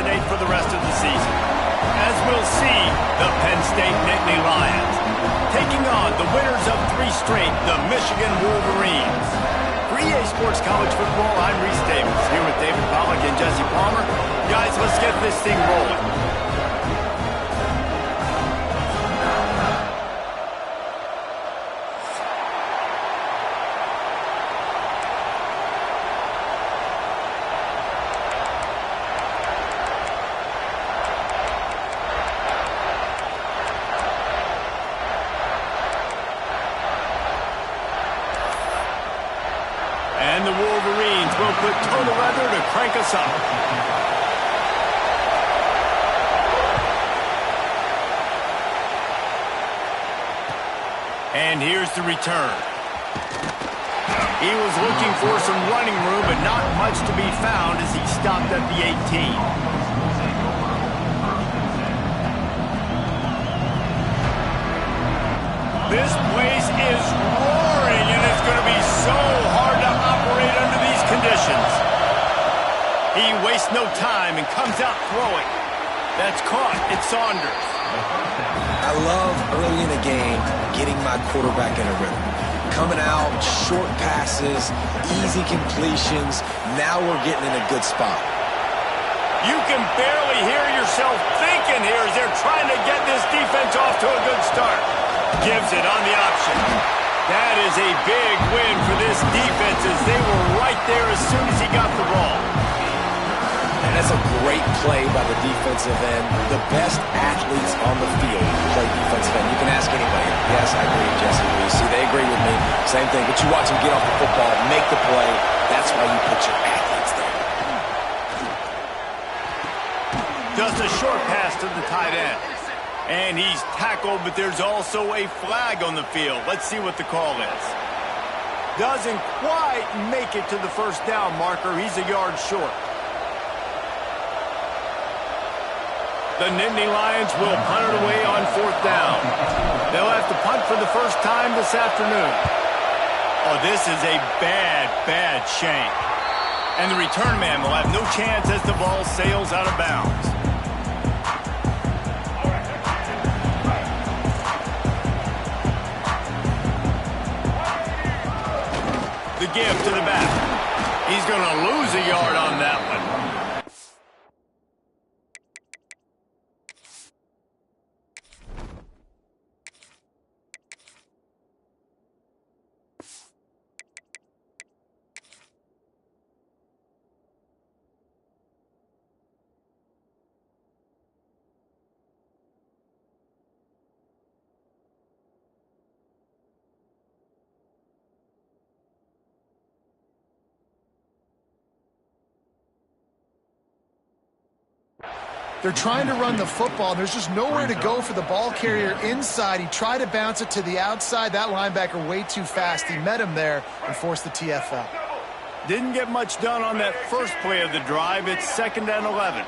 resonate for the rest of the season. As we'll see, the Penn State Nittany Lions taking on the winners of 3 straight, the Michigan Wolverines. For EA Sports College Football, I'm Reese Davis, here with David Pollack and Jesse Palmer. Guys, let's get this thing rolling. And the Wolverines will put total weather to crank us up. And here's the return. He was looking for some running room, but not much to be found as he stopped at the 18. This place is roaring, and it's going to be so hard to operate under these conditions. He wastes no time and comes out throwing. That's caught. It's Saunders. I love early in a game getting my quarterback in a rhythm. Coming out, short passes, easy completions. Now we're getting in a good spot. You can barely hear yourself thinking here as they're trying to get this defense off to a good start. Gives it on the option. That is a big win for this defense as they were right there as soon as he got the ball. And that's a great play by the defensive end. The best athletes on the field play defensive end. You can ask anybody. Yes, I agree, Jesse Reese. See, they agree with me. Same thing. But you watch them get off the football, make the play. That's why you put your athletes there. Just a short pass to the tight end. And he's tackled, but there's also a flag on the field. Let's see what the call is. Doesn't quite make it to the first down marker. He's a yard short. The Nittany Lions will punt it away on 4th down. They'll have to punt for the first time this afternoon. Oh, this is a bad, bad shank. And the return man will have no chance as the ball sails out of bounds. The give to the back. He's going to lose a yard on that one. They're trying to run the football, and there's just nowhere to go for the ball carrier inside. He tried to bounce it to the outside. That linebacker way too fast. He met him there and forced the TFL. Didn't get much done on that first play of the drive. It's 2nd and 11.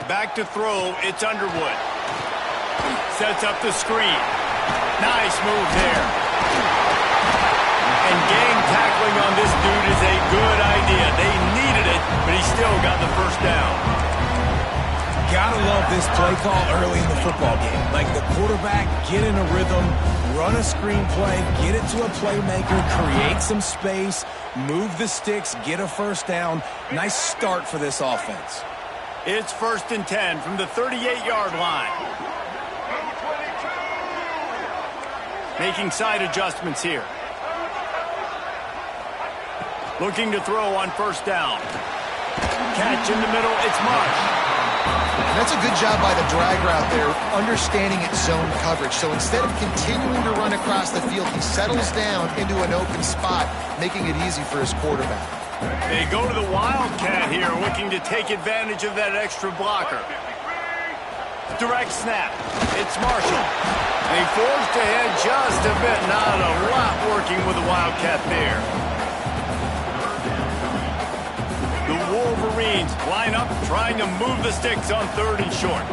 Back to throw. It's Underwood. Sets up the screen. Nice move there. And gang tackling on this dude is a good idea. They needed it, but he still got the first down. Gotta love this play call early in the football game. Like the quarterback, get in a rhythm, run a screen play, get it to a playmaker, create some space, move the sticks, get a first down. Nice start for this offense. It's 1st and 10 from the 38-yard line. Making side adjustments here. Looking to throw on 1st down. Catch in the middle, it's Marsh. And that's a good job by the drag route there, understanding its zone coverage. So instead of continuing to run across the field, he settles down into an open spot, making it easy for his quarterback. They go to the Wildcat here, looking to take advantage of that extra blocker. Direct snap. It's Marshall. They forced ahead just a bit. Not a lot working with the Wildcat there. The Wolverines line up, trying to move the sticks on 3rd and short.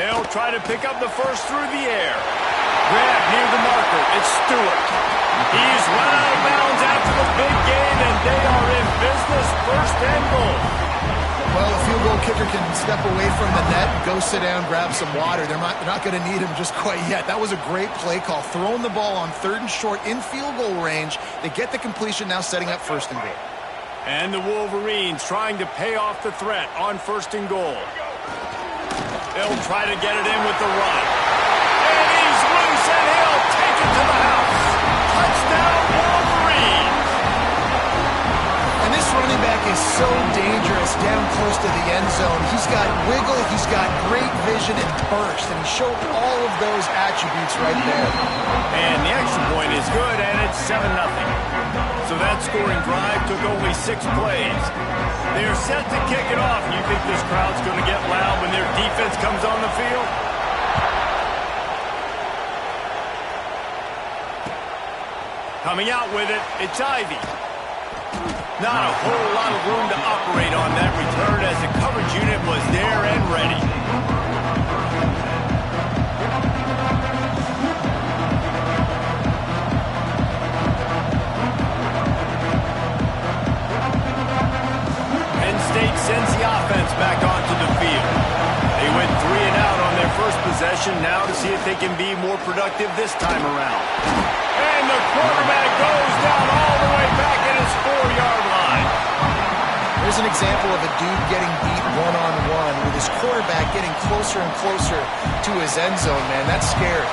They'll try to pick up the first through the air. Grab near the marker. It's Stewart. He's run out of bounds after the big gain, and they are in business. First and goal. Well, a field goal kicker can step away from the net, go sit down, grab some water. They're not going to need him just quite yet. That was a great play call. Throwing the ball on 3rd and short in field goal range. They get the completion, now setting up 1st and goal. And the Wolverines trying to pay off the threat on 1st and goal. They'll try to get it in with the run. And he's loose, and he'll take it to the house. Touchdown, Wolverines! And this running back is so dangerous down close to the end zone. He's got wiggle, he's got great vision and burst, and he showed all of those attributes right there. And the extra point is good, and it's 7-0. So that scoring drive took only 6 plays. They're set to kick it off. You think this crowd's going to get loud when their defense comes on the field? Coming out with it, it's Ivy. Not a whole lot of room to operate on that return as the coverage unit was there and ready. Penn State sends the offense back onto the field. They went 3 and out on their first possession, now to see if they can be more productive this time around. And the quarterback goes down all the way back at his 4-yard line. There's an example of a dude getting beat one-on-one with his quarterback getting closer and closer to his end zone, man. That's scary.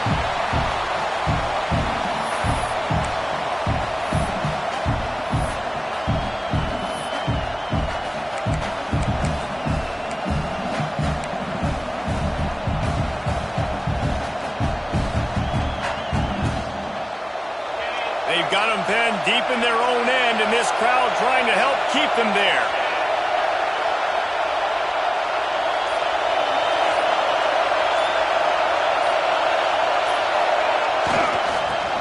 They've got them pinned deep in their own end, and this crowd trying to help keep them there.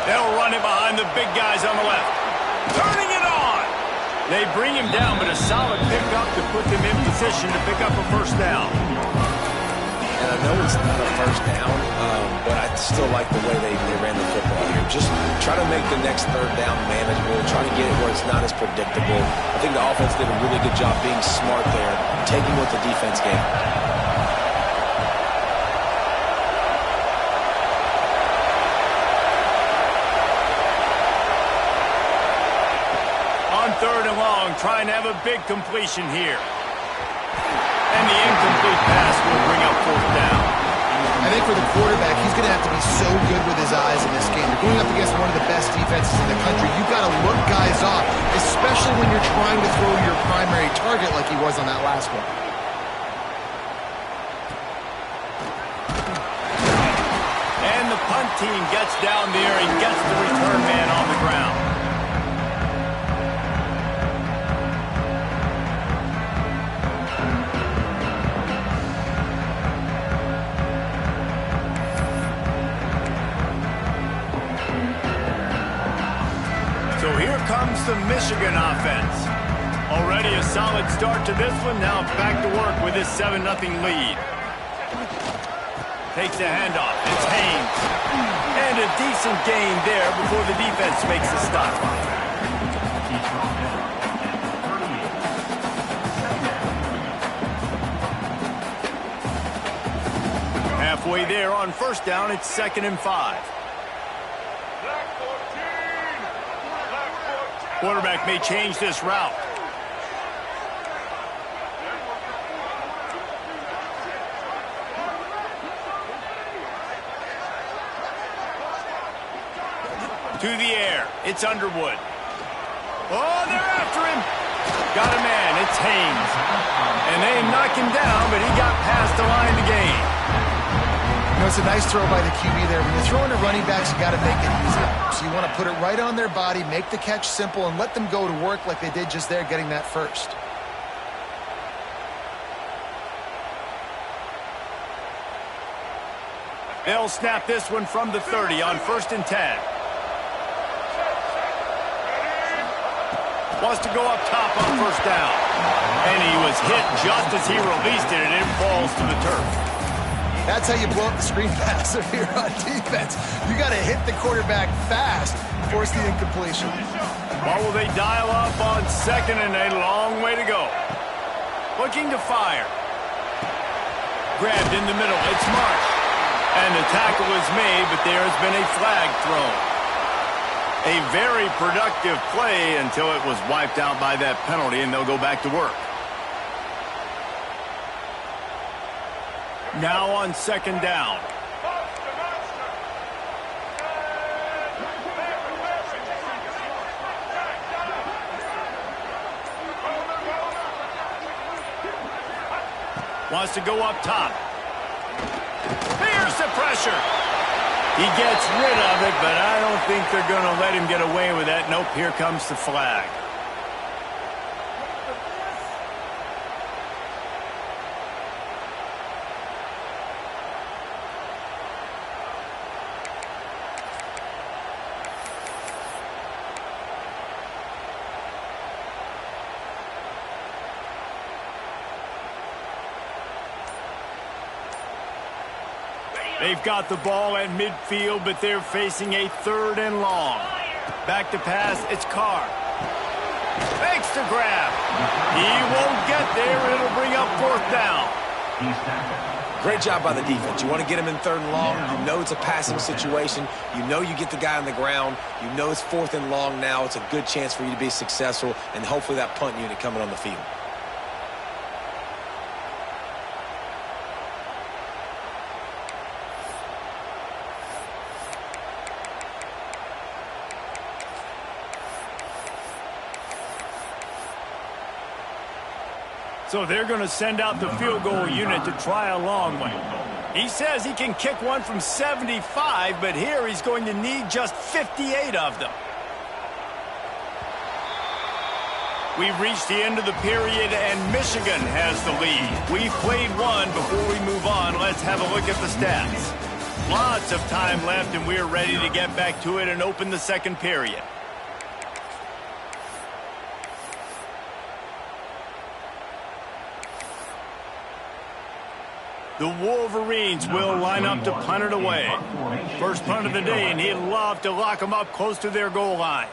They'll run it behind the big guys on the left. Turning it on! They bring him down, but a solid pickup to put them in position to pick up a first down. And I know it's not a first down, but I still like the way they ran the football here. Just try to make the next 3rd down manageable, try to get it where it's not as predictable. I think the offense did a really good job being smart there, taking what the defense gave. On 3rd and long, trying to have a big completion here. And the incomplete pass will bring up 4th down. I think for the quarterback, he's going to have to be so good with his eyes in this game. You're going up against one of the best defenses in the country. You've got to look guys off, especially when you're trying to throw your primary target like he was on that last one. And the punt team gets down there and gets the return man on the ground. So here comes the Michigan offense. Already a solid start to this one. Now back to work with his 7-0 lead. Takes the handoff. It's Haynes. And a decent gain there before the defense makes a stop. Halfway there on 1st down, it's 2nd and 5. Quarterback may change this route. To the air. It's Underwood. Oh, they're after him. Got a man. It's Haynes. And they knock him down, but he got past the line to gain. You know, it's a nice throw by the QB there. When you're throwing to running backs, you got to make it easy. So you want to put it right on their body, make the catch simple, and let them go to work like they did just there, getting that first. They'll snap this one from the 30 on 1st and 10. Wants to go up top on 1st down. And he was hit just as he released it, and it falls to the turf. That's how you blow up the screen pass here on defense. You got to hit the quarterback fast, force the incompletion. What will they dial up on second and a long way to go? Looking to fire. Grabbed in the middle. It's Marsh. And the tackle is made, but there has been a flag thrown. A very productive play until it was wiped out by that penalty, and they'll go back to work. Now on second down. Wants to go up top. Here's the pressure. He gets rid of it, but I don't think they're going to let him get away with that. Nope, here comes the flag. They've got the ball at midfield, but they're facing a third and long. Back to pass, it's Carr. Makes the grab. He won't get there. It'll bring up fourth down. Great job by the defense. You want to get him in third and long. You know it's a passing situation. You know you get the guy on the ground. You know it's fourth and long now. It's a good chance for you to be successful, and hopefully that punt unit coming on the field. So they're going to send out the field goal unit to try a long one. He says he can kick one from 75, but here he's going to need just 58 of them. We've reached the end of the period, and Michigan has the lead. We've played one. Before we move on, let's have a look at the stats. Lots of time left, and we're ready to get back to it and open the second period. The Wolverines will line up to punt it away. First punt of the day, and he'd love to lock them up close to their goal line.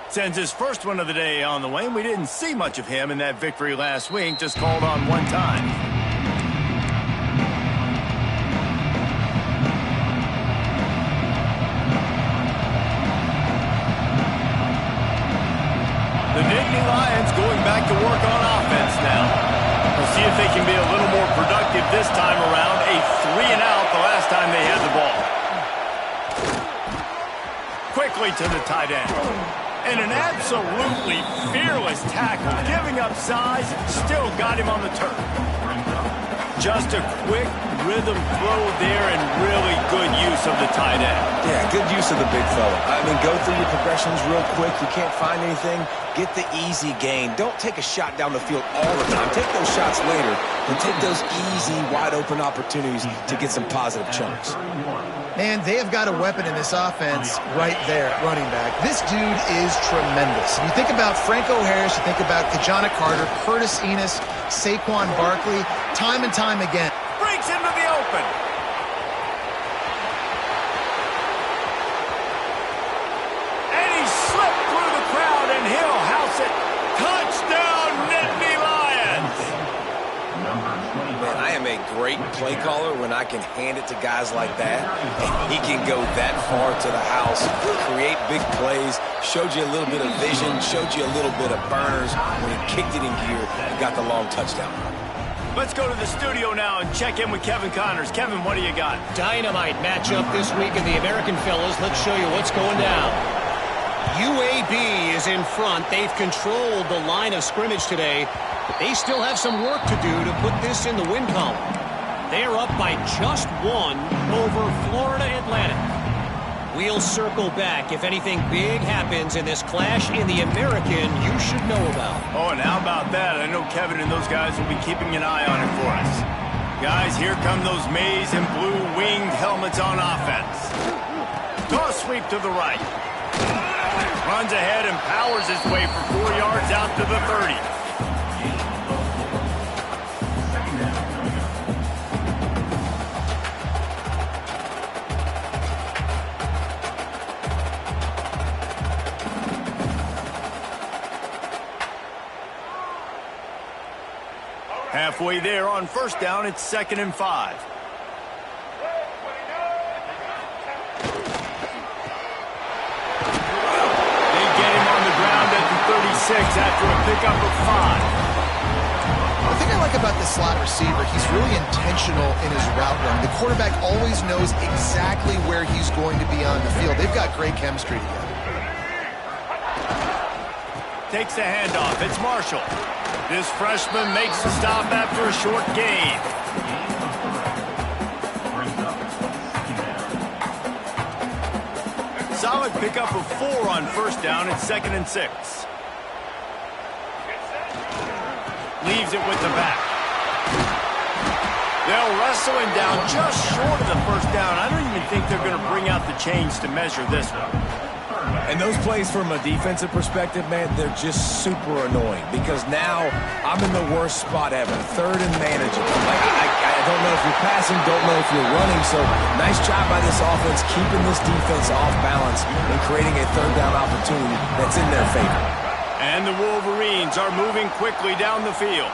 Sends his first one of the day on the way. We didn't see much of him in that victory last week, just called on one time. The Nittany Lions going back to work on offense now. We'll see if they can be a little more productive this time around. A 3-and-out the last time they had the ball. Quickly to the tight end. And an absolutely fearless tackle. Giving up size, still got him on the turf. Just a quick rhythm throw there and really good use of the tight end. Yeah, good use of the big fella. I mean, go through your progressions real quick. You can't find anything. Get the easy gain. Don't take a shot down the field all the time. Take those shots later and take those easy, wide-open opportunities to get some positive chunks. Man, they have got a weapon in this offense right there at running back. This dude is tremendous. You think about Franco Harris, you think about Kajana Carter, Curtis Enis, Saquon Barkley, time and time again. Breaks into the open. And he slipped through the crowd, and he'll house it. Touchdown, Nittany Lions. Man, I am a great play caller when I can hand it to guys like that. And he can go that far to the house, create big plays, showed you a little bit of vision, showed you a little bit of burners when he kicked it in gear and got the long touchdown. Let's go to the studio now and check in with Kevin Connors. Kevin, what do you got? Dynamite matchup this week in the American Fellas. Let's show you what's going down. UAB is in front. They've controlled the line of scrimmage today, but they still have some work to do to put this in the win column. They're up by just one over Florida Atlantic. We'll circle back if anything big happens in this clash in the American you should know about. Oh, and how about that? I know Kevin and those guys will be keeping an eye on it for us. Guys, here come those maize and blue winged helmets on offense. Toss sweep to the right. Runs ahead and powers his way for 4 yards out to the 30. Halfway there on first down, it's 2nd and 5. They get him on the ground at the 36 after a pickup of 5. The thing I like about this slot receiver, he's really intentional in his route run. The quarterback always knows exactly where he's going to be on the field. They've got great chemistry together. Takes the handoff. It's Marshall. This freshman makes the stop after a short gain. Solid pickup of 4 on first down. It's 2nd and 6. Leaves it with the back. They'll wrestle him down just short of the first down. I don't even think they're going to bring out the chains to measure this one. And those plays from a defensive perspective, man, they're just super annoying because now I'm in the worst spot ever, 3rd and manageable. Like, I don't know if you're passing, don't know if you're running, so nice job by this offense keeping this defense off balance and creating a 3rd down opportunity that's in their favor. And the Wolverines are moving quickly down the field.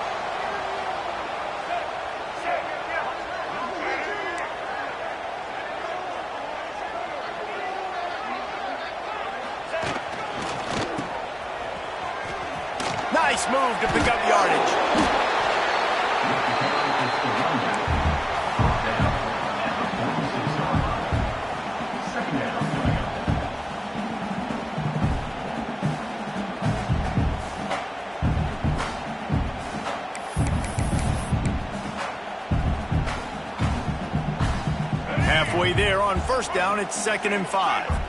Nice move to pick up yardage. Halfway there on first down, it's 2nd and 5.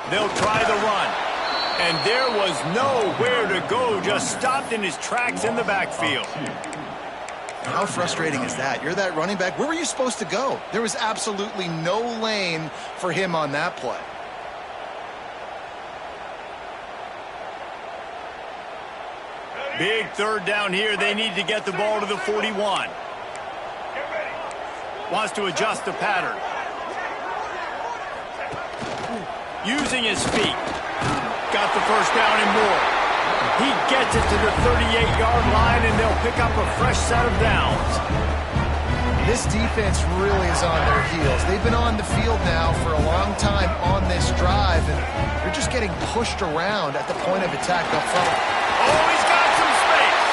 They'll try the run. And there was nowhere to go, just stopped in his tracks in the backfield. How frustrating is that? You're that running back. Where were you supposed to go? There was absolutely no lane for him on that play. Big 3rd down here. They need to get the ball to the 41. Wants to adjust the pattern. Using his feet. Got the first down and more. He gets it to the 38-yard line, and they'll pick up a fresh set of downs. This defense really is on their heels. They've been on the field now for a long time on this drive, and they're just getting pushed around at the point of attack up front. Oh, he's got some space.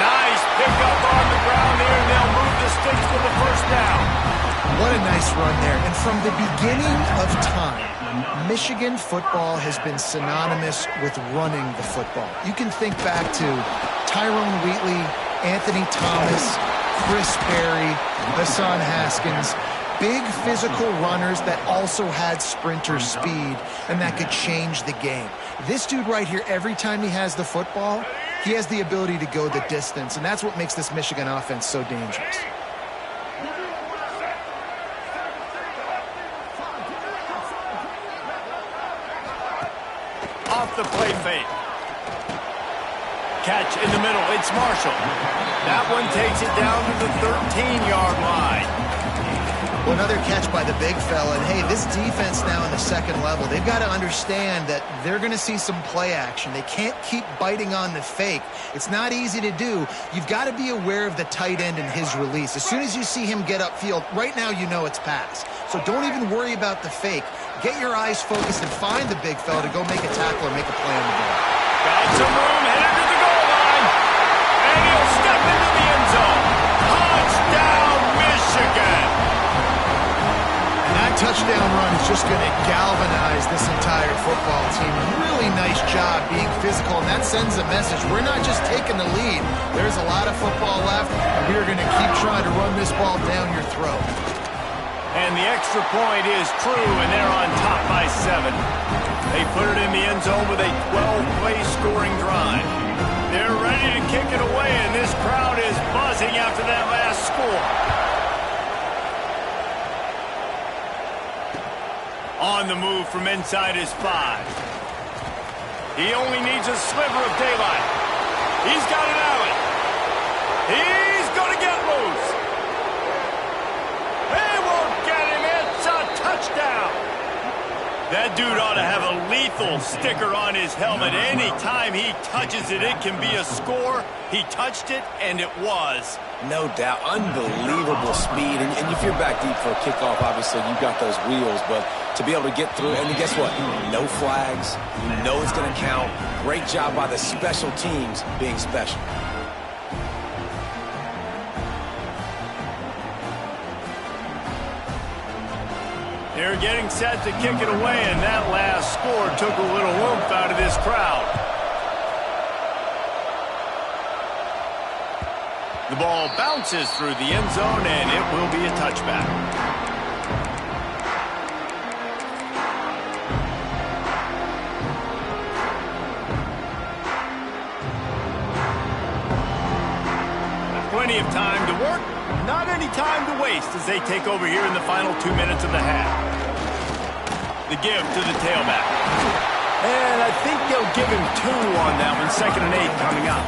Nice pickup on the ground there, and they'll move the sticks for the first down. What a nice run there. And from the beginning of time, Michigan football has been synonymous with running the football. You can think back to Tyrone Wheatley, Anthony Thomas, Chris Perry, Hassan Haskins, big physical runners that also had sprinter speed and that could change the game. This dude right here, every time he has the football, he has the ability to go the distance, and that's what makes this Michigan offense so dangerous. Off the play fake. Catch in the middle. It's Marshall. That one takes it down to the 13-yard line. Well, another catch by the big fella. And, hey, this defense now in the second level, they've got to understand that they're going to see some play action. They can't keep biting on the fake. It's not easy to do. You've got to be aware of the tight end and his release. As soon as you see him get upfield, right now you know it's pass. So don't even worry about the fake. Get your eyes focused and find the big fella to go make a tackle or make a play on the ball. Got some room, headed to the goal line. And he'll step into the end zone. Touchdown, Michigan. That touchdown run is just going to galvanize this entire football team. Really nice job being physical, and that sends a message. We're not just taking the lead. There's a lot of football left, and we are going to keep trying to run this ball down your throat. And the extra point is true, and they're on top by 7. They put it in the end zone with a 12-play scoring drive. They're ready to kick it away, and this crowd is buzzing after that last score. On the move from inside his 5. He only needs a sliver of daylight. He's got an alley. He's going to get loose. They won't get him. It's a touchdown. That dude ought to have a lethal sticker on his helmet. Anytime he touches it, it can be a score. He touched it, and it was. No doubt. Unbelievable speed. And if you're back deep for a kickoff, obviously you've got those wheels. But to be able to get through, and guess what? No flags. You know it's going to count. Great job by the special teams being special. They're getting set to kick it away, and that last score took a little oomph out of this crowd. The ball bounces through the end zone, and it will be a touchback. Plenty of time to work, not any time to waste as they take over here in the final 2 minutes of the half. The give to the tailback. And I think they'll give him 2 on that one. 2nd and 8 coming up.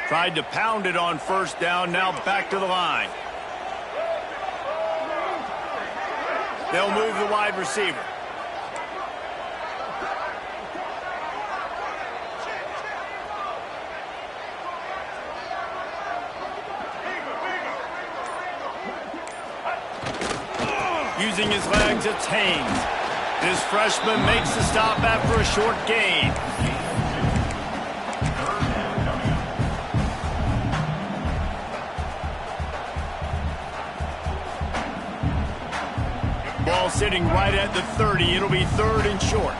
Tried to pound it on 1st down, now back to the line. They'll move the wide receiver. Using his legs, it's Haynes. This freshman makes the stop after a short gain. Ball sitting right at the 30. It'll be 3rd and short.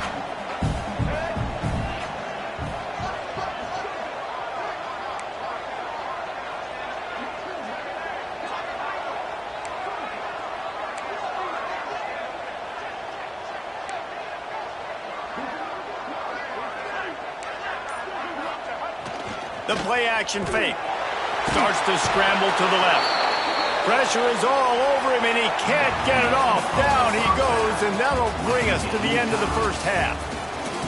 The play-action fake. Starts to scramble to the left. Pressure is all over him, and he can't get it off. Down he goes, and that'll bring us to the end of the first half.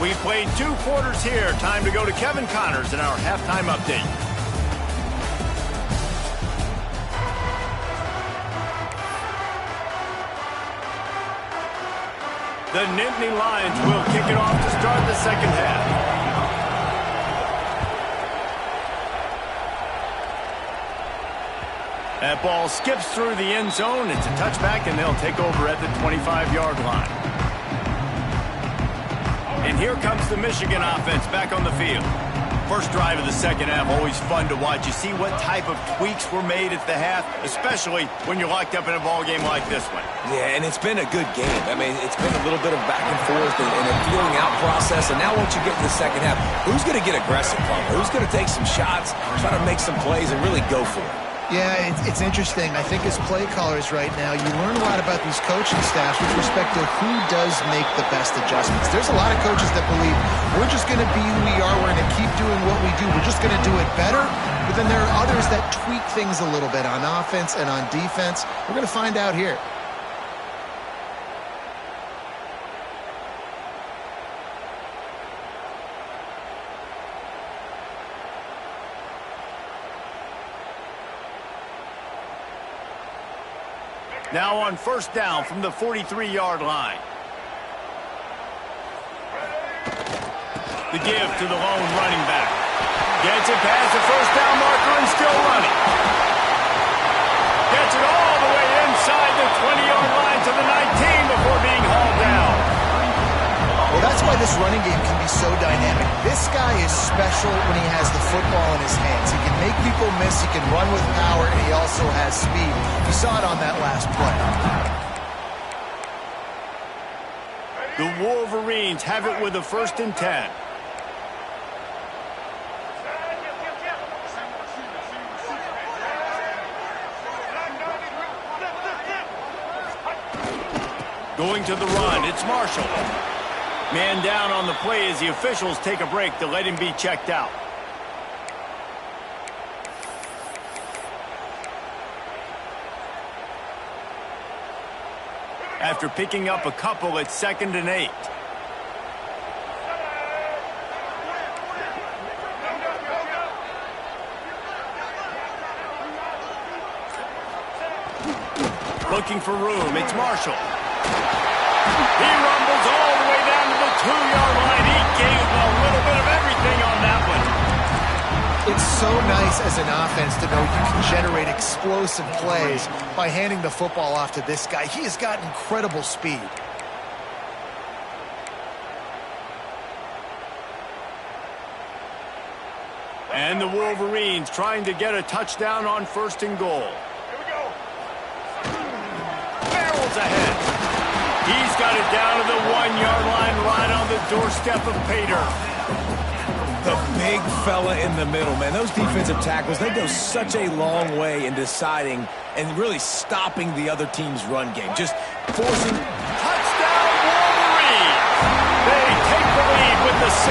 We've played 2 quarters here. Time to go to Kevin Connors in our halftime update. The Nittany Lions will kick it off to start the second half. That ball skips through the end zone. It's a touchback, and they'll take over at the 25-yard line. And here comes the Michigan offense back on the field. First drive of the second half, always fun to watch. You see what type of tweaks were made at the half, especially when you're locked up in a ball game like this one. Yeah, and it's been a good game. I mean, it's been a little bit of back and forth and a feeling out process. And now once you get in the second half, who's going to get aggressive, Plummer? Who's going to take some shots, try to make some plays, and really go for it? Yeah, it's interesting. I think as play callers right now, you learn a lot about these coaching staffs with respect to who does make the best adjustments. There's a lot of coaches that believe we're just going to be who we are. We're going to keep doing what we do. We're just going to do it better. But then there are others that tweak things a little bit on offense and on defense. We're going to find out here. Now on 1st down from the 43-yard line. The give to the lone running back. Gets it past the 1st down marker and still running. Gets it all the way inside the 20-yard line to the 19 before being hauled down. Well, that's why this running game can be so dynamic. This guy is special when he has the football in his hands. He can make people miss, he can run with power, and he also has speed. You saw it on that last play. The Wolverines have it with a 1st and 10. Going to the run, it's Marshall. Man down on the play as the officials take a break to let him be checked out. After picking up a couple, it's 2nd and 8. Looking for room. It's Marshall. He rumbles all the way down to the 2-yard line. He gave a little bit of everything on that one. It's so nice as an offense to know you can generate explosive plays by handing the football off to this guy. He has got incredible speed. And the Wolverines trying to get a touchdown on 1st and goal. Here we go. Barrels ahead. He's got it down to the 1-yard line right on the doorstep of Pater. The big fella in the middle, man. Those defensive tackles, they go such a long way in deciding and really stopping the other team's run game. Just forcing... Touchdown, Wolverines! They take the lead with the 6.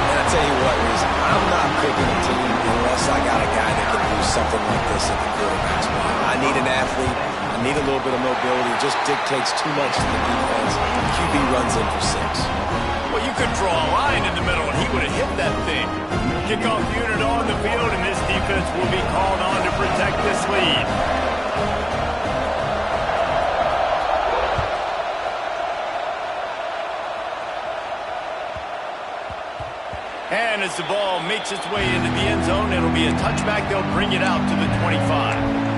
And I tell you what, Reese, I'm not picking a team unless I got a guy that can do something like this at the quarterback spot. I need an athlete. I need a little bit of mobility. It just dictates too much to the defense. QB runs in for 6. Well, you could draw a line in the middle, and he would have hit that thing. Kickoff unit on the field, and this defense will be called on to protect this lead. And as the ball makes its way into the end zone, it'll be a touchback. They'll bring it out to the 25.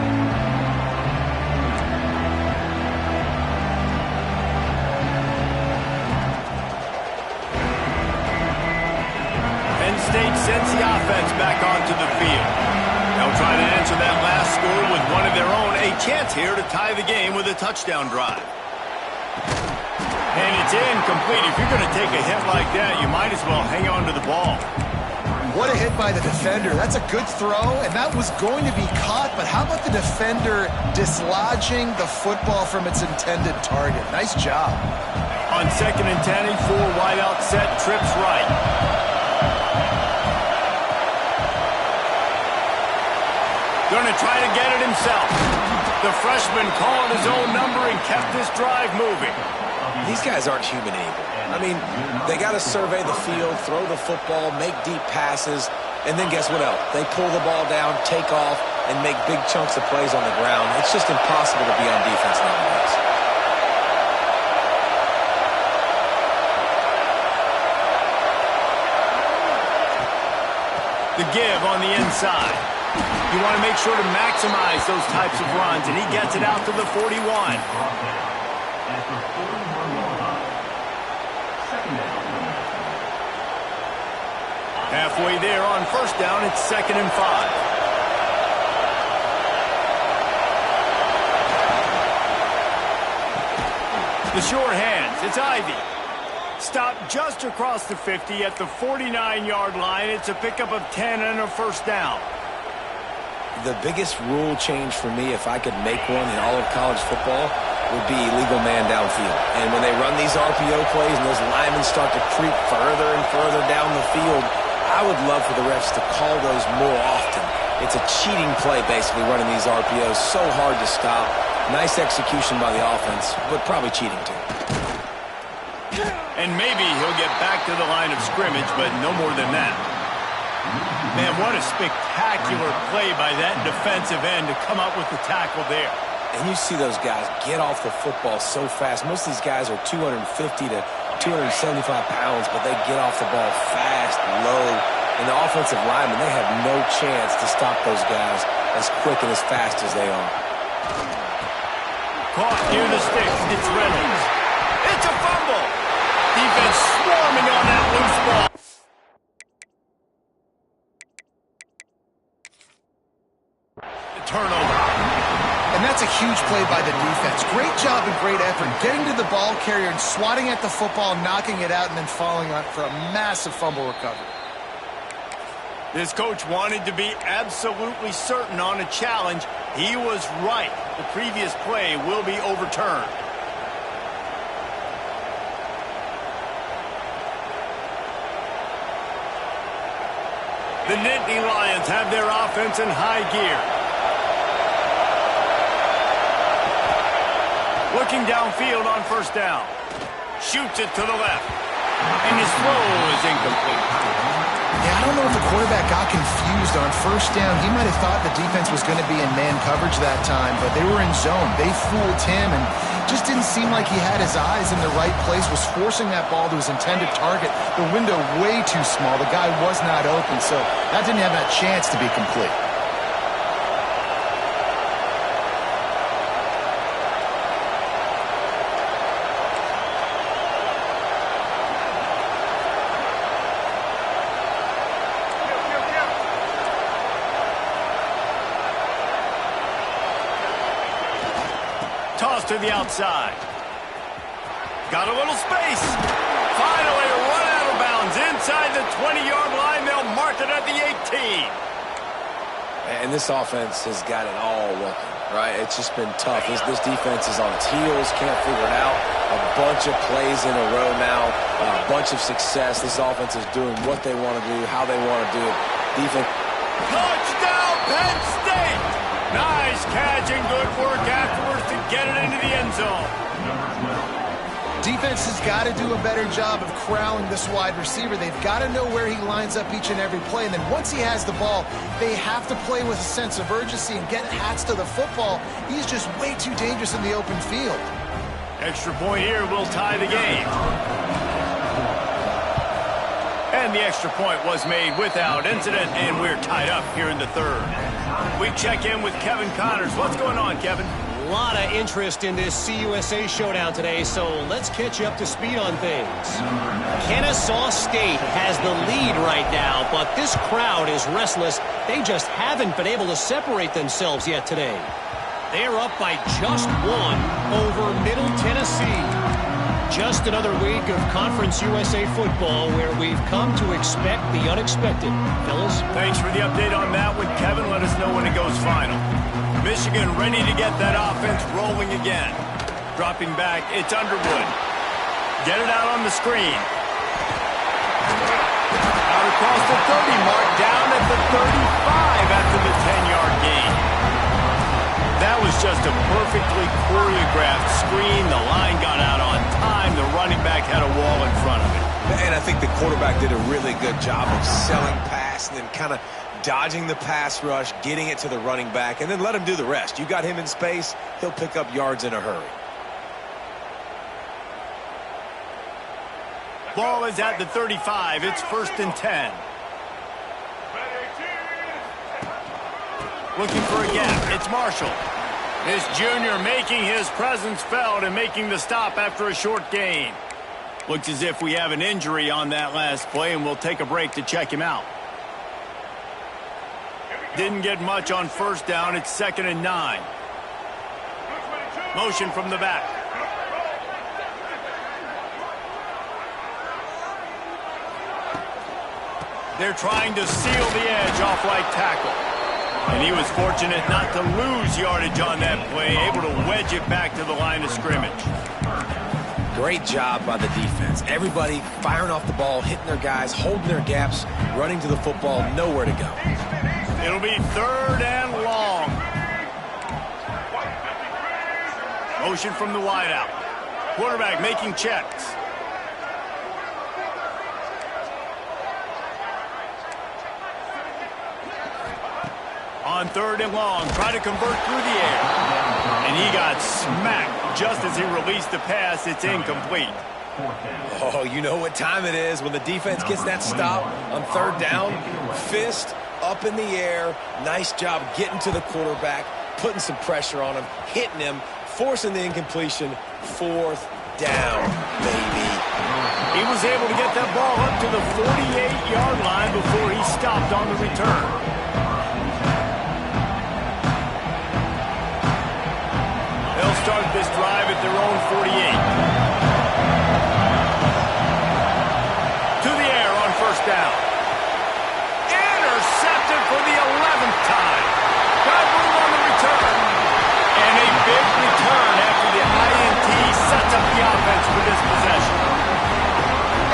State sends the offense back onto the field. They'll try to answer that last score with one of their own. A chance here to tie the game with a touchdown drive. And it's incomplete. If you're going to take a hit like that, you might as well hang on to the ball. What a hit by the defender. That's a good throw, and that was going to be caught, but how about the defender dislodging the football from its intended target? Nice job. On 2nd and 10, 4 wide out set, trips right. Going to try to get it himself. The freshman called his own number and kept this drive moving. These guys aren't human anymore. I mean, they got to survey the field, throw the football, make deep passes, and then guess what else? They pull the ball down, take off, and make big chunks of plays on the ground. It's just impossible to be on defense nowadays. The give on the inside. You want to make sure to maximize those types of runs, and he gets it out to the 41. Halfway there on 1st down, it's 2nd and 5. The short hands, it's Ivy. Stopped just across the 50 at the 49-yard line. It's a pickup of 10 and a 1st down. The biggest rule change for me, if I could make one in all of college football, would be illegal man downfield. And when they run these RPO plays and those linemen start to creep further and further down the field, I would love for the refs to call those more often. It's a cheating play, basically, running these RPOs. So hard to stop. Nice execution by the offense, but probably cheating too. And maybe he'll get back to the line of scrimmage, but no more than that. Man, what a spectacular play by that defensive end to come up with the tackle there. And you see those guys get off the football so fast. Most of these guys are 250 to 275 pounds, but they get off the ball fast, low. And the offensive linemen, they have no chance to stop those guys as quick and as fast as they are. Caught near the sticks. It's Reynolds. It's a fumble. Defense swarming on that loose ball. Turnover. And that's a huge play by the defense. Great job and great effort getting to the ball carrier and swatting at the football, knocking it out, and then falling on for a massive fumble recovery. This coach wanted to be absolutely certain on a challenge. He was right. The previous play will be overturned. The Nittany Lions have their offense in high gear. Looking downfield on 1st down. Shoots it to the left. And his throw is incomplete. Yeah, I don't know if the quarterback got confused on first down. He might have thought the defense was going to be in man coverage that time, but they were in zone. They fooled him and just didn't seem like he had his eyes in the right place, was forcing that ball to his intended target. The window way too small. The guy was not open, so that didn't have that chance to be complete. Toss to the outside. Got a little space. Finally run out of bounds. Inside the 20-yard line, they'll mark it at the 18. And this offense has got it all working, right? It's just been tough. This defense is on its heels, can't figure it out. A bunch of plays in a row now, a bunch of success. This offense is doing what they want to do, how they want to do it. Defense. Touchdown, Penn State! Nice catch and good work afterwards to get it into the end zone. Defense has got to do a better job of corralling this wide receiver. They've got to know where he lines up each and every play. And then once he has the ball, they have to play with a sense of urgency and get hats to the football. He's just way too dangerous in the open field. Extra point here will tie the game. And the extra point was made without incident, and we're tied up here in the third. We check in with Kevin Connors. What's going on, Kevin? A lot of interest in this CUSA showdown today, so let's catch you up to speed on things. Kennesaw State has the lead right now, but this crowd is restless. They just haven't been able to separate themselves yet today. They're up by just one over Middle Tennessee. Just another week of Conference USA football where we've come to expect the unexpected. Fellas? Thanks for the update on that one, Kevin. Let us know when it goes final. Michigan ready to get that offense rolling again. Dropping back, it's Underwood. Get it out on the screen. Out across the 30 mark, down at the 35 after the 10-yard gain. That was just a perfectly choreographed screen. The line got out on time. The running back had a wall in front of it. And I think the quarterback did a really good job of selling pass and then kind of dodging the pass rush, getting it to the running back, and then let him do the rest. You got him in space, he'll pick up yards in a hurry. Ball is at the 35. It's 1st and 10. Looking for a gap. It's Marshall. This junior making his presence felt and making the stop after a short gain. Looks as if we have an injury on that last play, and we'll take a break to check him out. Didn't get much on first down. It's 2nd and 9. Motion from the back. They're trying to seal the edge off right tackle. And he was fortunate not to lose yardage on that play, able to wedge it back to the line of scrimmage. Great job by the defense. Everybody firing off the ball, hitting their guys, holding their gaps, running to the football, nowhere to go. It'll be 3rd and long. Motion from the wideout. Quarterback making checks. On 3rd and long, try to convert through the air. And he got smacked just as he released the pass. It's incomplete. Oh, you know what time it is when the defense gets that stop on 3rd down. Fist up in the air. Nice job getting to the quarterback, putting some pressure on him, hitting him, forcing the incompletion. 4th down, baby. He was able to get that ball up to the 48-yard line before he stopped on the return. They'll start this drive at their own 48. To the air on 1st down. Intercepted for the 11th time. Got room on the return. And a big return after the INT sets up the offense for this possession.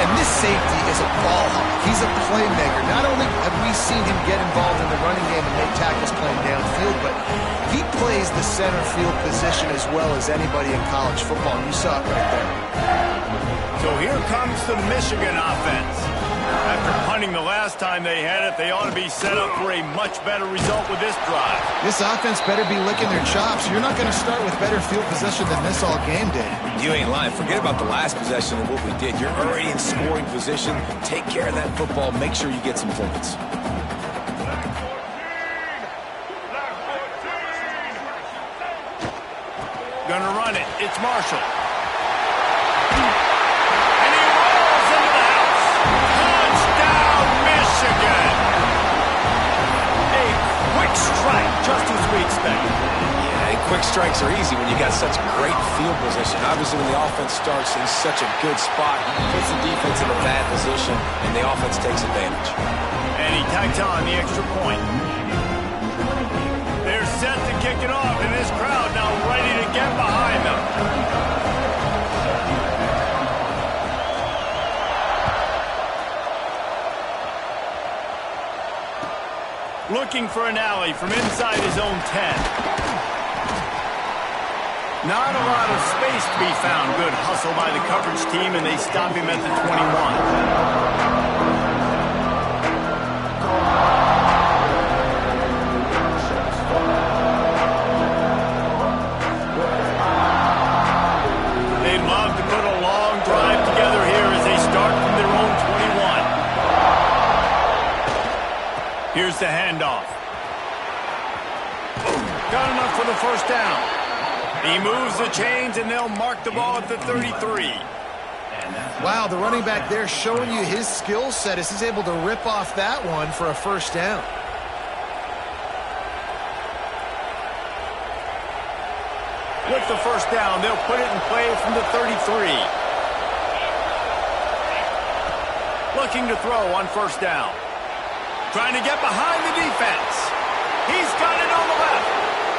And this safety is a ball hawk. He's a playmaker. Not only have we seen him get involved in the running game and make tackles playing downfield, but he plays the center field position as well as anybody in college football. And you saw it right there. So here comes the Michigan offense. After punting disappointing the last time they had it. They ought to be set up for a much better result with this drive. This offense better be licking their chops. You're not going to start with better field possession than this all game did. You ain't lying. Forget about the last possession and what we did. You're already in scoring position. Take care of that football. Make sure you get some points. Gonna run it. It's Marshall. And he rolls into the house. Touchdown, Michigan. A quick strike, just as we expected. Yeah, and quick strikes are easy when you got such great field position. Obviously, when the offense starts in such a good spot, it puts the defense in a bad position, and the offense takes advantage. And he tacks on the extra point. They're set to kick it off, and this crowd now ready to get behind them. Looking for an alley from inside his own 10. Not a lot of space to be found. Good hustle by the coverage team, and they stop him at the 21. Here's the handoff. Got enough for the first down. He moves the chains, and they'll mark the ball at the 33. Wow, the running back there showing you his skill set as he's able to rip off that one for a first down. With the first down, they'll put it in play from the 33. Looking to throw on first down. Trying to get behind the defense. He's got it on the left.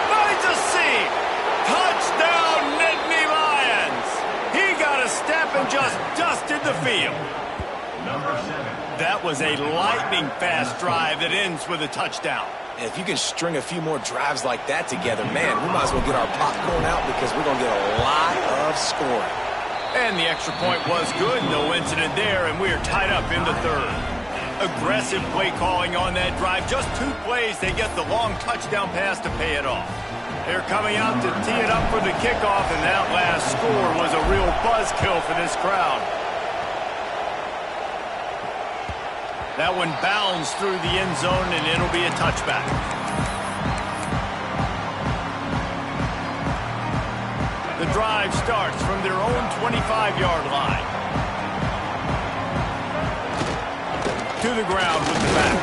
Finds a seam. Touchdown, Nittany Lions. He got a step and just dusted the field. That was a lightning-fast drive that ends with a touchdown. And if you can string a few more drives like that together, man, we might as well get our popcorn out because we're going to get a lot of scoring. And the extra point was good. No incident there, and we're tied up in the third. Aggressive play calling on that drive. Just 2 plays, they get the long touchdown pass to pay it off. They're coming out to tee it up for the kickoff, and that last score was a real buzzkill for this crowd. That one bounds through the end zone, and it'll be a touchback. The drive starts from their own 25-yard line. To the ground with the back.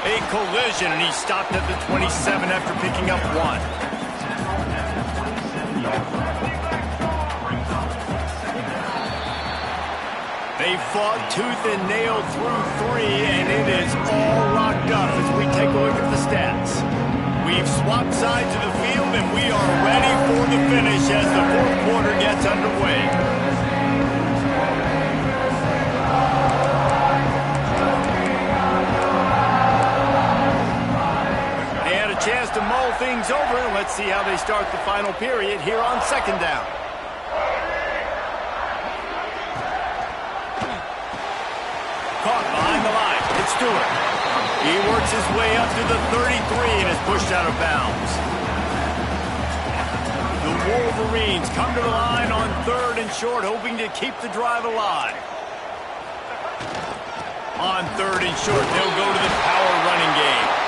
A collision, and he stopped at the 27 after picking up 1. They fought tooth and nail through 3, and it is all locked up as we take a look at the stats. We've swapped sides of the field, and we are ready for the finish as the fourth quarter gets underway. Chance to mull things over, and let's see how they start the final period here on second down. Caught behind the line. It's Stewart. He works his way up to the 33 and is pushed out of bounds. The Wolverines come to the line on 3rd and short, hoping to keep the drive alive. On 3rd and short, they'll go to the power running game.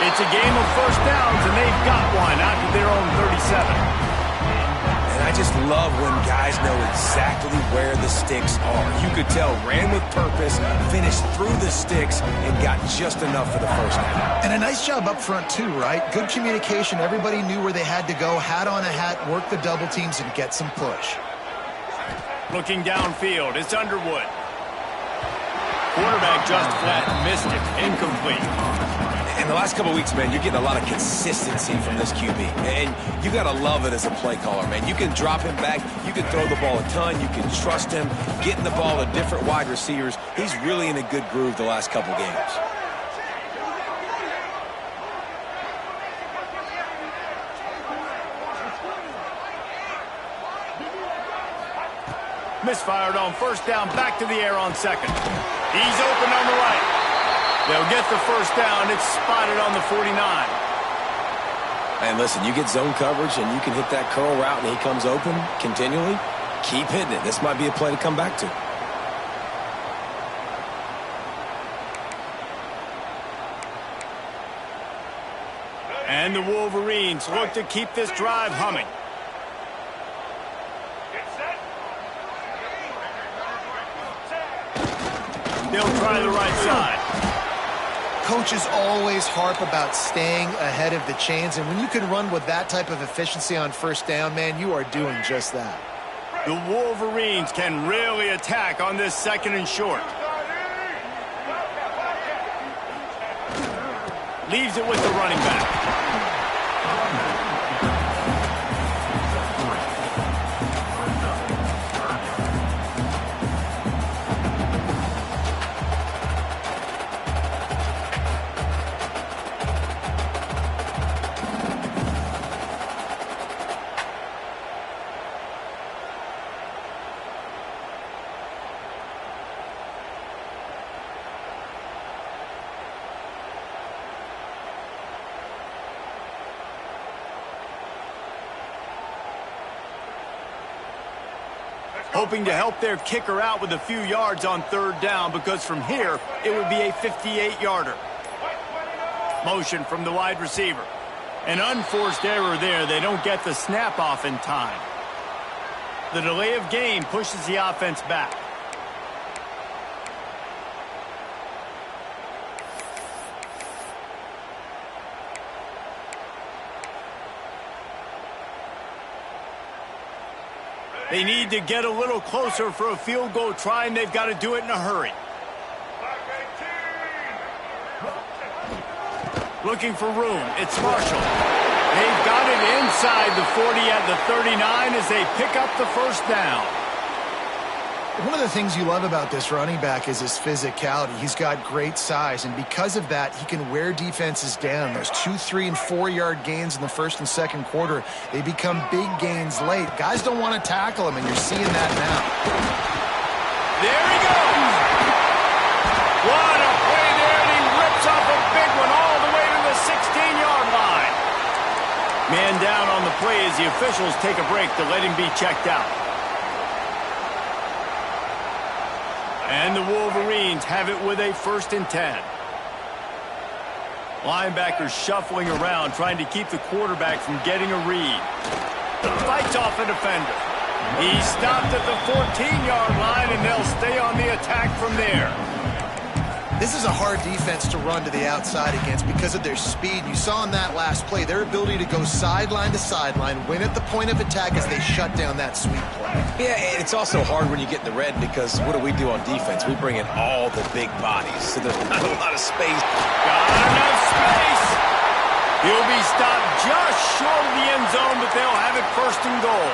It's a game of first downs, and they've got one out to their own 37. And I just love when guys know exactly where the sticks are. You could tell, ran with purpose, finished through the sticks, and got just enough for the first down. And a nice job up front, too, right? Good communication. Everybody knew where they had to go, hat on a hat, work the double teams, and get some push. Looking downfield, it's Underwood. Quarterback just flat missed it. Incomplete. In the last couple of weeks, man, you're getting a lot of consistency from this QB. And you got to love it as a play caller, man. You can drop him back. You can throw the ball a ton. You can trust him, getting the ball to different wide receivers. He's really in a good groove the last couple games. Misfired on first down, back to the air on second. He's open on the right. They'll get the first down. It's spotted on the 49. And listen, you get zone coverage and you can hit that curl route and he comes open continually. Keep hitting it. This might be a play to come back to. And the Wolverines look to keep this drive humming. They'll try the right side. Coaches always harp about staying ahead of the chains, and when you can run with that type of efficiency on first down, man, you are doing just that. The Wolverines can really attack on this 2nd and short. Leaves it with the running back. Hoping to help their kicker out with a few yards on 3rd down, because from here, it would be a 58-yarder. Motion from the wide receiver. An unforced error there. They don't get the snap off in time. The delay of game pushes the offense back. They need to get a little closer for a field goal try, and they've got to do it in a hurry. Looking for room. It's Marshall. They've got it inside the 40 at the 39 as they pick up the first down. One of the things you love about this running back is his physicality. He's got great size, and because of that, he can wear defenses down. Those 2-, 3-, and 4-yard gains in the 1st and 2nd quarter, they become big gains late. Guys don't want to tackle him, and you're seeing that now. There he goes! What a play there, and he rips off a big one all the way to the 16-yard line. Man down on the play as the officials take a break to let him be checked out. And the Wolverines have it with a 1st and 10. Linebackers shuffling around, trying to keep the quarterback from getting a read. Fights off a defender. He's stopped at the 14-yard line, and they'll stay on the attack from there. This is a hard defense to run to the outside against because of their speed. You saw in that last play their ability to go sideline to sideline, win at the point of attack as they shut down that sweep play. Yeah, and it's also hard when you get in the red because what do we do on defense? We bring in all the big bodies, so there's not a lot of space. Got enough space. He'll be stopped just short of the end zone, but they'll have it 1st and goal.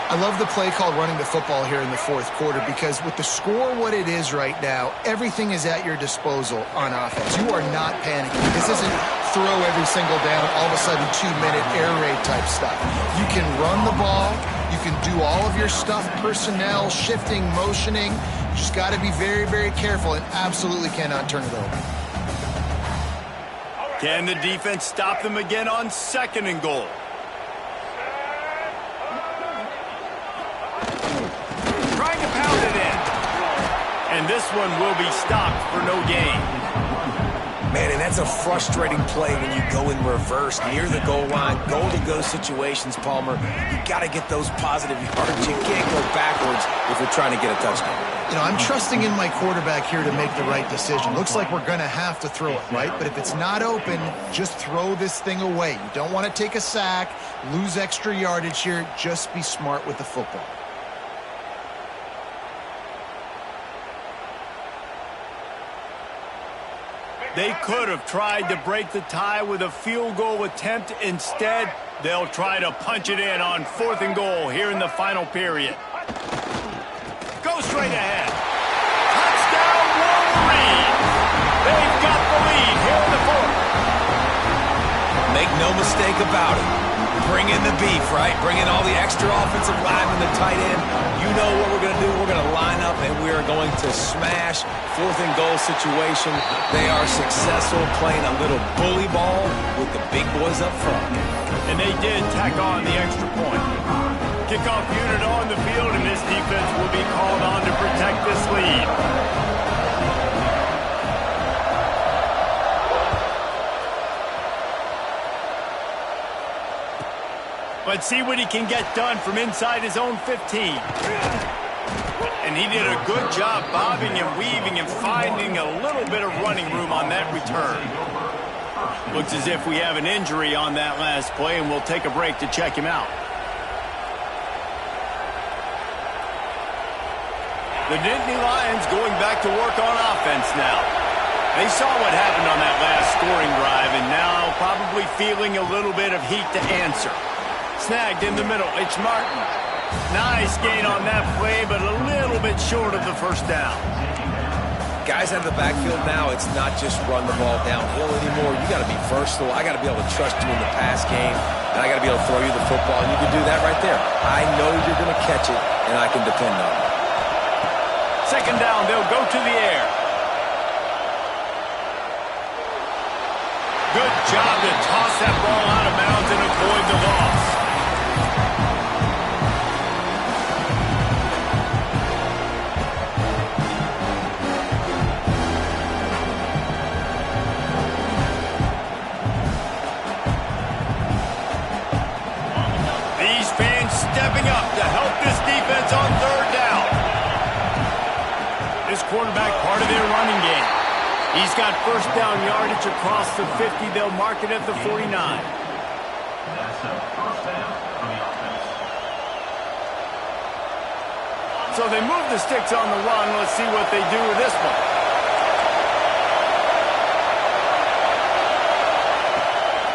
I love the play called running the football here in the 4th quarter because with the score what it is right now, everything is at your disposal on offense. You are not panicking. This isn't throw every single down, all of a sudden 2-minute air raid type stuff. You can run the ball. You can do all of your stuff, personnel, shifting, motioning. You just got to be very, very careful and absolutely cannot turn it over. Can the defense stop them again on 2nd and goal? Trying to pound it in. And this one will be stopped for no gain. Man, and that's a frustrating play when you go in reverse near the goal line, goal-to-go situations, Palmer. You got to get those positive yards. You can't go backwards if you're trying to get a touchdown. You know, I'm trusting in my quarterback here to make the right decision. Looks like we're going to have to throw it, right? But if it's not open, just throw this thing away. You don't want to take a sack, lose extra yardage here. Just be smart with the football. They could have tried to break the tie with a field goal attempt. Instead, they'll try to punch it in on 4th and goal here in the final period. Go straight ahead. Touchdown, Wolverines. They've got the lead here in the 4th. Make no mistake about it. bring in the beef, right? Bring in all the extra offensive linemen, the tight end. You know what we're going to do. We're going to line up, and we are going to smash fourth and goal situation. They are successful playing a little bully ball with the big boys up front. And they did tack on the extra point. Kickoff unit on the field, and this defense will be called on to protect this lead. Let's see what he can get done from inside his own 15. And he did a good job bobbing and weaving and finding a little bit of running room on that return. Looks as if we have an injury on that last play, and we'll take a break to check him out. The Nittany Lions going back to work on offense now. They saw what happened on that last scoring drive, and now probably feeling a little bit of heat to answer. Snagged in the middle, it's Martin. Nice gain on that play, but a little bit short of the first down. Guys out of the backfield now, it's not just run the ball downhill anymore. You got to be versatile. I got to be able to trust you in the pass game, and I got to be able to throw you the football, and you can do that right there. I know you're going to catch it, and I can depend on it. Second down, they'll go to the air. Good job to toss that ball out of bounds and avoid the loss. These fans stepping up to help this defense on third down. This quarterback part of their running game. He's got first down yardage across the 50. They'll mark it at the 49. So they move the sticks on the run. Let's see what they do with this one.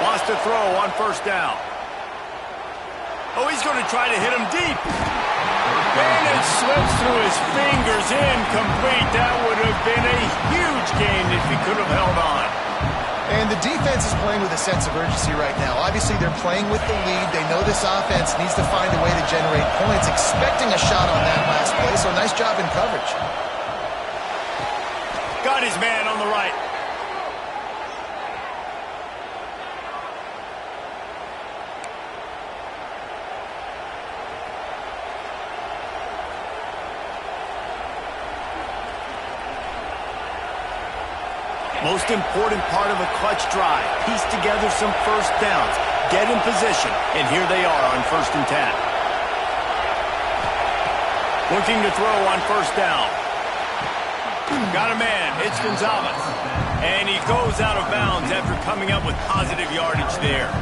Wants to throw on first down. Oh, he's going to try to hit him deep. And it slips through his fingers, incomplete. That would have been a huge gain if he could have held on. And the defense is playing with a sense of urgency right now. Obviously, they're playing with the lead. They know this offense needs to find a way to generate points, expecting a shot on that last play, so nice job in coverage. Got his man on the right. Most important part of a clutch drive. Piece together some first downs. Get in position. And here they are on 1st and 10. Looking to throw on first down. Got a man. It's Gonzalez. And he goes out of bounds after coming up with positive yardage there.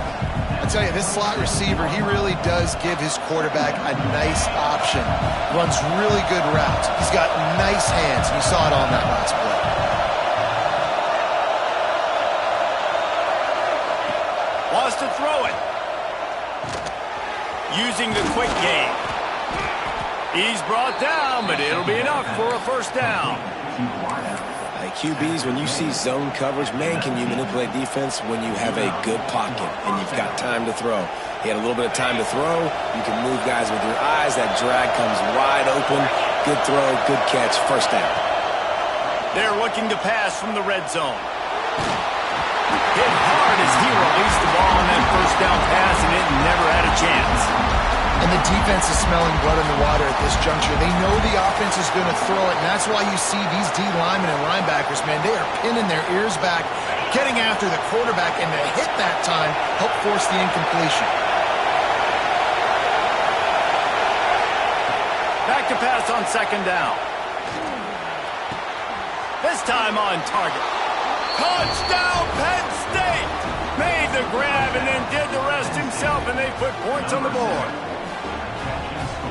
I tell you, this slot receiver, he really does give his quarterback a nice option. Runs really good routes. He's got nice hands. You saw it on that last play. Wants to throw it. Using the quick game. He's brought down, but it'll be enough for a first down. Hey, QBs, when you see zone coverage, man, can you manipulate defense when you have a good pocket and you've got time to throw. He had a little bit of time to throw. You can move guys with your eyes. That drag comes wide open. Good throw, good catch, first down. They're looking to pass from the red zone. Hit hard as he released the ball on that first down pass, and it never had a chance. And the defense is smelling blood in the water at this juncture. They know the offense is going to throw it, and that's why you see these D linemen and linebackers, man, they are pinning their ears back, getting after the quarterback, and to hit that time, help force the incompletion. Back to pass on second down. This time on target. Touchdown, Penn State! Made the grab and then did the rest himself, and they put points on the board.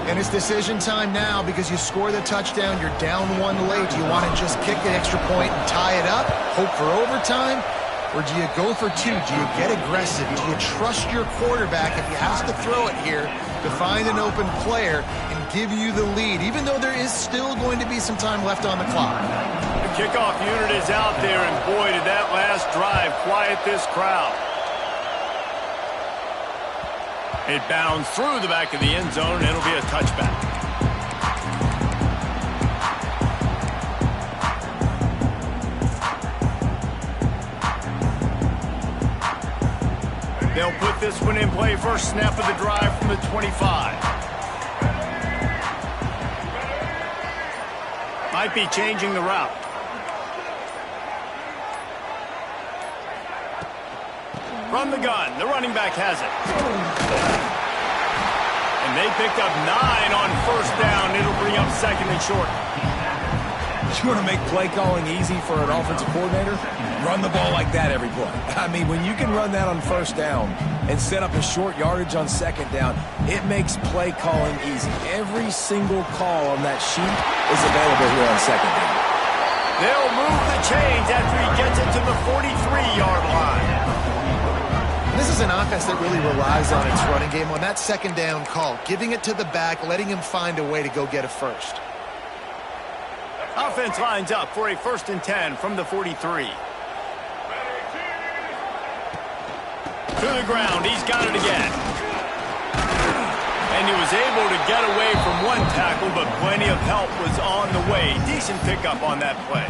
And it's decision time now because you score the touchdown, you're down one late. Do you want to just kick an extra point and tie it up, hope for overtime? Or do you go for two? Do you get aggressive? Do you trust your quarterback if he has to throw it here to find an open player and give you the lead, even though there is still going to be some time left on the clock? The kickoff unit is out there, and boy, did that last drive quiet this crowd. It bounds through the back of the end zone, and it'll be a touchback. They'll put this one in play first snap of the drive from the 25. Might be changing the route. From the gun, the running back has it. And they picked up 9 on first down. It'll bring up second and short. You want to make play calling easy for an offensive coordinator? Run the ball like that every play. I mean, when you can run that on first down and set up a short yardage on second down, it makes play calling easy. Every single call on that sheet is available here on second down. They'll move the chains after he gets it to the 43-yard line. This is an offense that really relies on its running game on that second down call, giving it to the back, letting him find a way to go get a first. Offense lines up for a 1st and 10 from the 43. To the ground, he's got it again. And he was able to get away from one tackle, but plenty of help was on the way. Decent pickup on that play.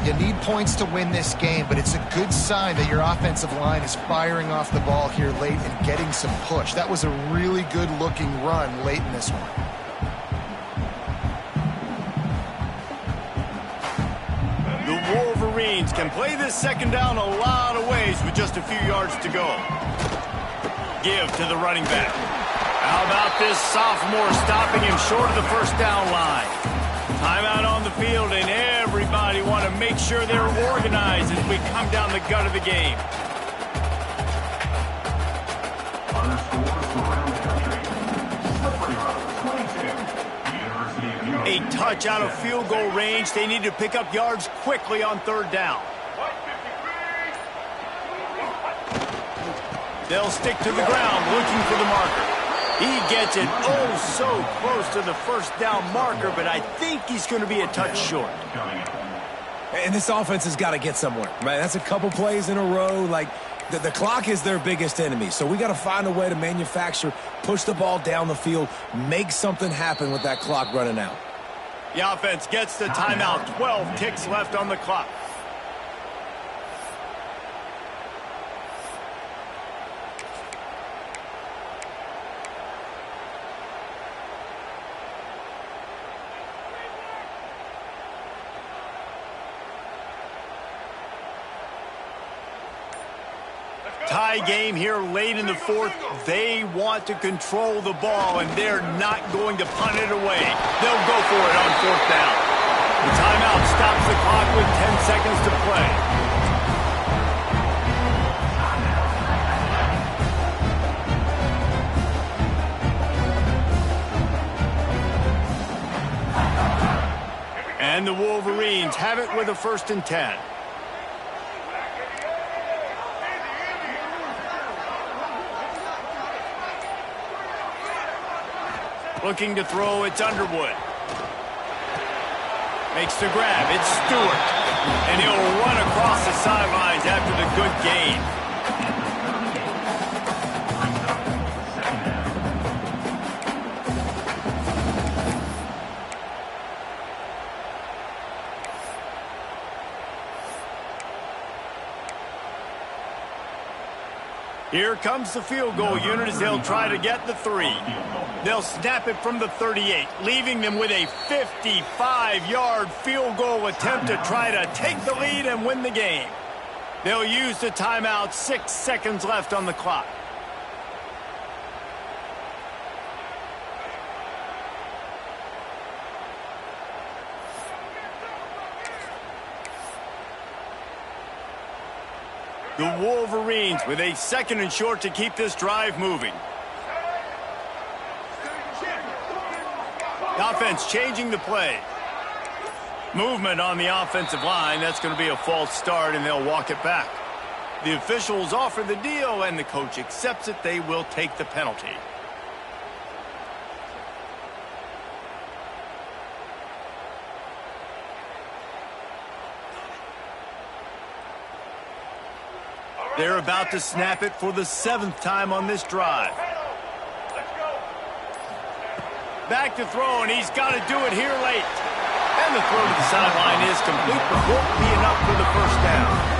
You need points to win this game, but it's a good sign that your offensive line is firing off the ball here late and getting some push. That was a really good-looking run late in this one. The Wolverines can play this second down a lot of ways with just a few yards to go. Give to the running back. How about this sophomore stopping him short of the first down line? Timeout on the field, and everybody want to make sure they're organized as we come down the gut of the game. A touch out of field goal range. They need to pick up yards quickly on third down. They'll stick to the ground looking for the marker. He gets it oh so close to the first down marker, but I think he's going to be a touch short. And this offense has got to get somewhere, right? That's a couple plays in a row. Like, the clock is their biggest enemy, so we got to find a way to manufacture, push the ball down the field, make something happen with that clock running out. The offense gets the timeout. 12 ticks left on the clock. Tie game here late in the fourth. They want to control the ball, and they're not going to punt it away. They'll go for it on fourth down. The timeout stops the clock with 10 seconds to play. And the Wolverines have it with a 1st and 10. Looking to throw, it's Underwood. Makes the grab, it's Stewart. And he'll run across the sidelines after the good gain. Here comes the field goal unit as they'll try to get the 3. They'll snap it from the 38, leaving them with a 55-yard field goal attempt to try to take the lead and win the game. They'll use the timeout. 6 seconds left on the clock. The Wolverines with a 2nd and short to keep this drive moving. The offense changing the play. Movement on the offensive line. That's going to be a false start, and they'll walk it back. The officials offer the deal, and the coach accepts it. They will take the penalty. They're about to snap it for the 7th time on this drive. Back to throw, and he's got to do it here late. And the throw to the sideline is complete, but won't be enough for the first down.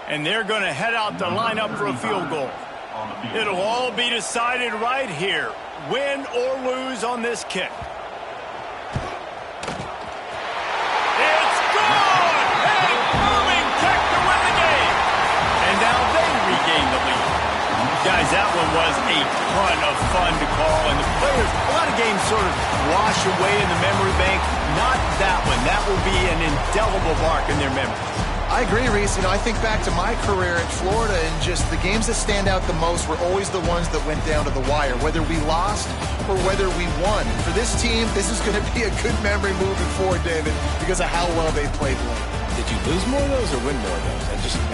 And they're going to head out to line up for a field goal. It'll all be decided right here, win or lose on this kick. It's good! A booming kick to win the game. And now they regain the lead. Guys, that one was a ton of fun to call. And the players, a lot of games sort of wash away in the memory bank. Not that one. That will be an indelible mark in their memories. I agree, Reese. I think back to my career in Florida, and just the games that stand out the most were always the ones that went down to the wire, whether we lost or whether we won. For this team, this is going to be a good memory moving forward, David, because of how well they played late. Did you lose more of those or win more of those?